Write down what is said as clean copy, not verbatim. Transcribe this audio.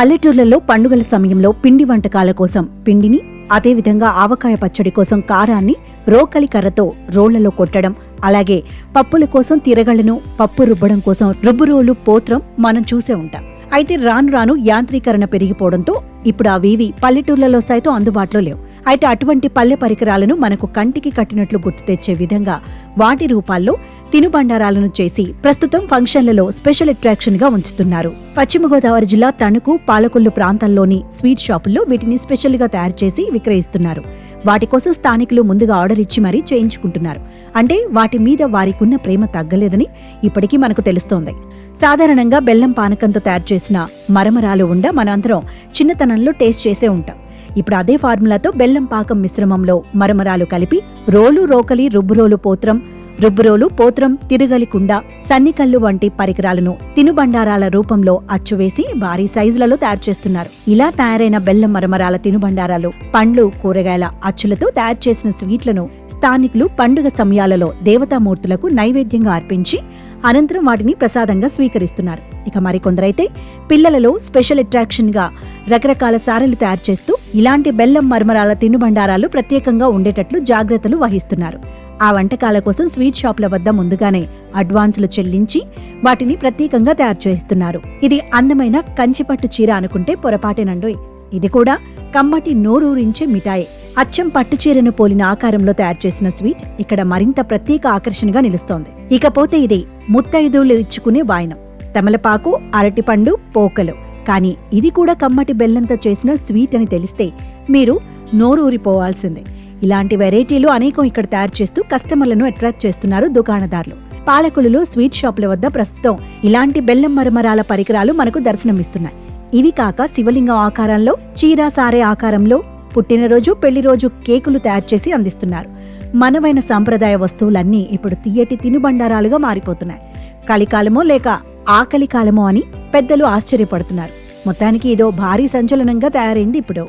పల్లెటూర్లలో పండుగల సమయంలో పిండి వంటకాల కోసం పిండిని, అదేవిధంగా ఆవకాయ పచ్చడి కోసం కారాన్ని రోకలి కర్రతో రోళ్లలో కొట్టడం, అలాగే పప్పుల కోసం తిరగళ్లను, పప్పు రుబ్బడం కోసం రుబ్బురోలు, పోత్రం మనం చూసే ఉంటాం. అయితే రాను రాను యాంత్రీకరణ పెరిగిపోవడంతో ఇప్పుడు అవేవి పల్లెటూర్లలో సైతం అందుబాటులో లేవు. అయితే అటువంటి పల్లె పరికరాలను మనకు కంటికి కట్టినట్లు గుర్తు తెచ్చే విధంగా వాటి రూపాల్లో తినుబండారాలను చేసి ప్రస్తుతం ఫంక్షన్లలో స్పెషల్ అట్రాక్షన్ గా ఉంచుతున్నారు. పశ్చిమ గోదావరి జిల్లా తణుకు, పాలకొల్లు ప్రాంతాల్లోని స్వీట్ షాపుల్లో వీటిని స్పెషల్ గా తయారు చేసి విక్రయిస్తున్నారు. వాటి కోసం స్థానికులు ముందుగా ఆర్డర్ ఇచ్చి మరీ చేయించుకుంటున్నారు. అంటే వాటి మీద వారికున్న ప్రేమ తగ్గలేదని ఇప్పటికీ మనకు తెలుస్తోంది. సాధారణంగా బెల్లం పానకంతో తయారు చేసిన మరమరాలు ఉండ మనందరం చిన్నతనంలో టేస్ట్ చేసే ఉంటాం. ఇప్పుడు అదే ఫార్ములాతో బెల్లం పాకం మిశ్రమంలో మరమరాలు కలిపి రోకలి, రుబ్బురోలు, పోత్రం, తిరగలికుండ, సన్నికల్లు వంటి పరికరాలను తినుబండారాల రూపంలో అచ్చువేసి భారీ సైజులలో తయారు చేస్తున్నారు. ఇలా తయారైన బెల్లం మరమరాల తినుబండారాలు, పండ్లు, కూరగాయల అచ్చులతో తయారు చేసిన స్వీట్లను స్థానికులు పండుగ సమయాలలో దేవతామూర్తులకు నైవేద్యంగా అర్పించి అనంతరం వాటిని ప్రసాదంగా స్వీకరిస్తున్నారు. ఇక మరికొందరైతే పిల్లలలో స్పెషల్ అట్రాక్షన్ గా రకరకాల సారెలు తయారు చేస్తూ ఇలాంటి బెల్లం మరమరాల తినుబండారాలు ప్రత్యేకంగా ఉండేటట్లు జాగ్రత్తలు వహిస్తున్నారు. ఆ వంటకాల కోసం స్వీట్ షాపుల వద్ద ముందుగానే అడ్వాన్సులు చెల్లించి వాటిని ప్రత్యేకంగా తయారు చేస్తున్నారు. ఇది అందమైన కంచిపట్టు చీర అనుకుంటే పొరపాటేనండోయ్. ఇది కూడా కమ్మటి నోరూరించే మిఠాయి. అచ్చం పట్టుచీరను పోలిన ఆకారంలో తయారు చేసిన స్వీట్ ఇక్కడ మరింత ప్రత్యేక ఆకర్షణగా నిలుస్తోంది. ఇకపోతే ఇది ముత్తైదువులు ఇచ్చుకునే వాయనం. తమలపాకు, అరటిపండు, పోకలు. కానీ ఇది కూడా కమ్మటి బెల్లంతో చేసిన స్వీట్ అని తెలిస్తే మీరు నోరూరిపోవాల్సిందే. ఇలాంటి వెరైటీలు అనేకం ఇక్కడ తయారు చేస్తూ కస్టమర్లను అట్రాక్ట్ చేస్తున్నారు దుకాణదారులు. పాలకొల్లులో స్వీట్ షాపుల వద్ద ప్రస్తుతం ఇలాంటి బెల్లం మరమరాల పరికరాలు మనకు దర్శనమిస్తున్నాయి. ఇవి కాక శివలింగం ఆకారంలో, చీర సారే ఆకారంలో పుట్టినరోజు, పెళ్లిరోజు కేకులు తయారు చేసి అందిస్తున్నారు. మనవైన సాంప్రదాయ వస్తువులన్నీ ఇప్పుడు తియ్యటి తినుబండారాలుగా మారిపోతున్నాయి. కలికాలమో లేక ఆకలి కాలమో అని పెద్దలు ఆశ్చర్యపడుతున్నారు. మొత్తానికి ఇదో భారీ సంచలనంగా తయారైంది ఇప్పుడు.